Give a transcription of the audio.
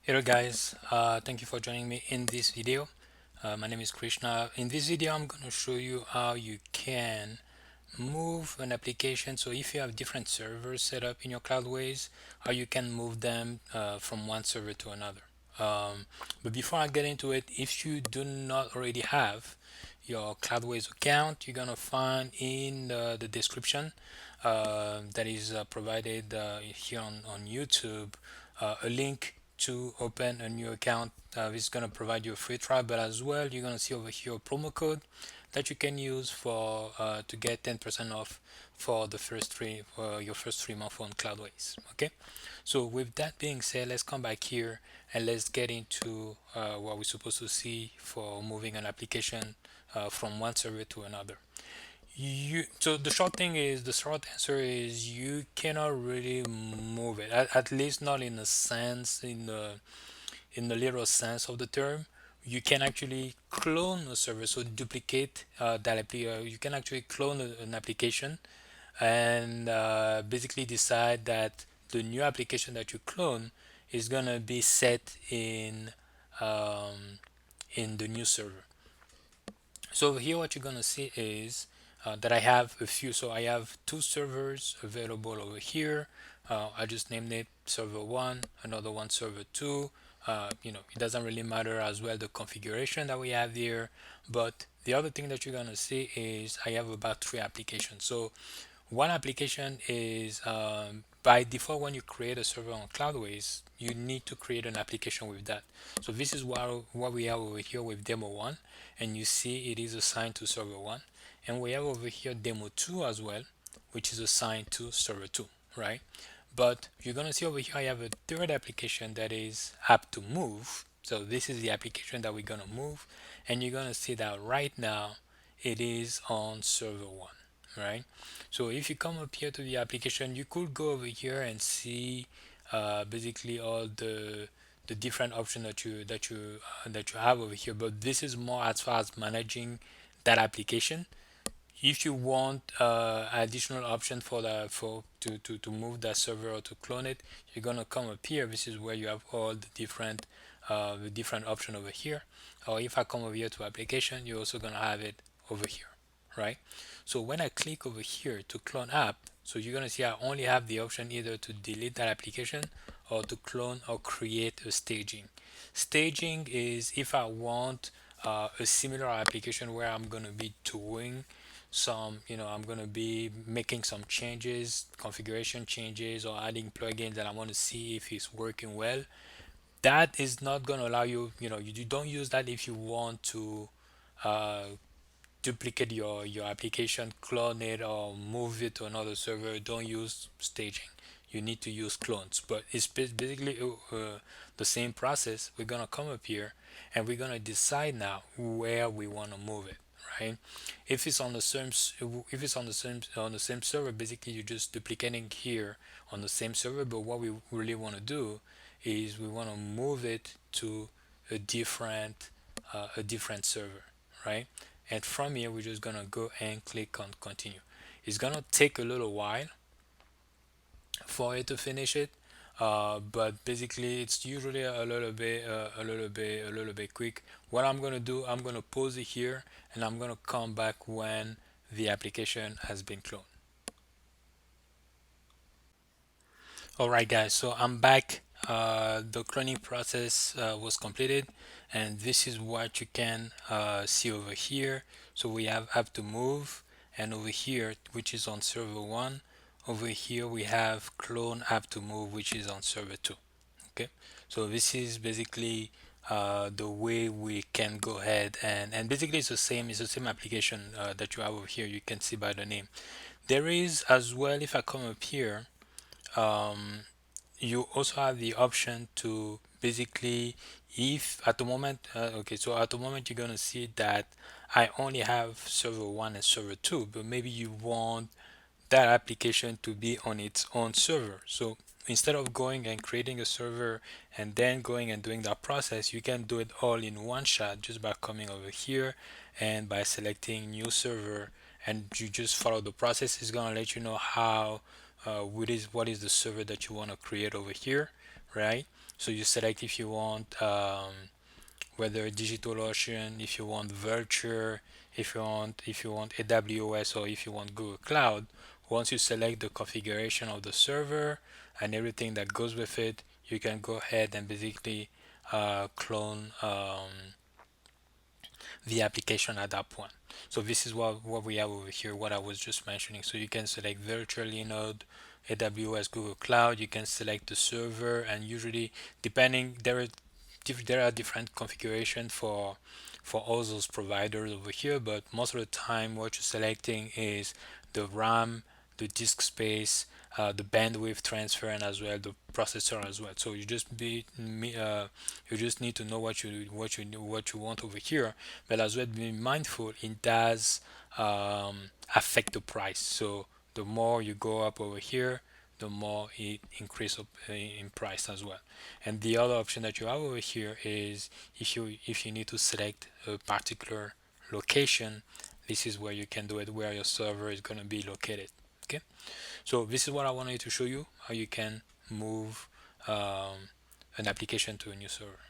Hello guys, thank you for joining me in this video. My name is Krishna. In this video I'm going to show you how you can move an application. So if you have different servers set up in your Cloudways, how you can move them from one server to another. But before I get into it, if you do not already have your Cloudways account, you're going to find in the description that is provided here on YouTube a link to open a new account. This is going to provide you a free trial, but as well you're going to see over here a promo code that you can use for to get 10% off for the first three for your first 3 months on Cloudways. Okay, so with that being said, let's come back here and let's get into what we're supposed to see for moving an application from one server to another. So the short answer is you cannot really move it, at least not in the sense in the literal sense of the term. You can actually clone a server, so duplicate you can actually clone an application and basically decide that the new application that you clone is gonna be set um, in the new server. So here what you're gonna see is that I have a few. So I have two servers available over here. I just named it server one, another one server two. It doesn't really matter as well the configuration that we have here. But the other thing that you're gonna see is I have about three applications. So one application is by default when you create a server on Cloudways, you need to create an application with that. So this is what we have over here with demo one, and you see it is assigned to server one, and we have over here demo two as well, which is assigned to server two, right? But you're gonna see over here I have a third application that is app to move. So this is the application that we're gonna move, and you're gonna see that right now it is on server one, right? So if you come up here to the application, you could go over here and see basically all the different options that you have over here. But this is more as far as managing that application. If you want additional option for to move that server or to clone it, you're gonna come up here. This is where you have all the different option over here. Or if I come over here to application, you're also gonna have it over here, right? So when I click over here to clone app, so you're gonna see I only have the option either to delete that application or to clone or create a staging. Staging is if I want a similar application where I'm gonna be doing I'm going to be making some changes, configuration changes, or adding plugins that I want to see if it's working well. That is not going to allow you, you don't use that if you want to uh, duplicate your application, clone it, or move it to another server. Don't use staging. You need to use clones, but it's basically the same process. We're gonna come up here and we're gonna decide now where we want to move it, right? If it's on the same server, basically you're just duplicating here on the same server. But what we really want to do is we want to move it to a different server, right? And from here we're just gonna go and click on continue. It's gonna take a little while for it to finish it, but basically it's usually a little bit quick. What I'm gonna do, I'm gonna pause it here and I'm gonna come back when the application has been cloned. All right, guys, so I'm back. The cloning process was completed, and this is what you can see over here. So we have to move, and over here, which is on server one, over here we have clone app to move, which is on server two. Okay, so this is basically the way we can go ahead and basically it's the same application that you have over here. You can see by the name. There is as well, if I come up here, um, you also have the option to basically, if at the moment okay, so at the moment you're going to see that I only have server 1 and server 2, but maybe you want that application to be on its own server. So instead of going and creating a server and then going and doing that process, you can do it all in one shot just by coming over here and by selecting new server, and you just follow the process. It's going to let you know how what is the server that you want to create over here, right? So you select if you want whether DigitalOcean, if you want Virtual, if you want AWS, or if you want Google Cloud. Once you select the configuration of the server and everything that goes with it, you can go ahead and basically clone the application at that point. So this is what we have over here, what I was just mentioning. So you can select virtual node, AWS, Google Cloud. You can select the server, and usually, depending, there are different configuration for all those providers over here. But most of the time, what you're selecting is the RAM, the disk space, the bandwidth transfer, and as well the processor as well. So you just need to know what you want over here, but as well be mindful it does affect the price. So the more you go up over here, the more it increase up in price as well. And the other option that you have over here is if you need to select a particular location, this is where you can do it, where your server is going to be located. Okay, so this is what I wanted to show you, how you can move an application to a new server.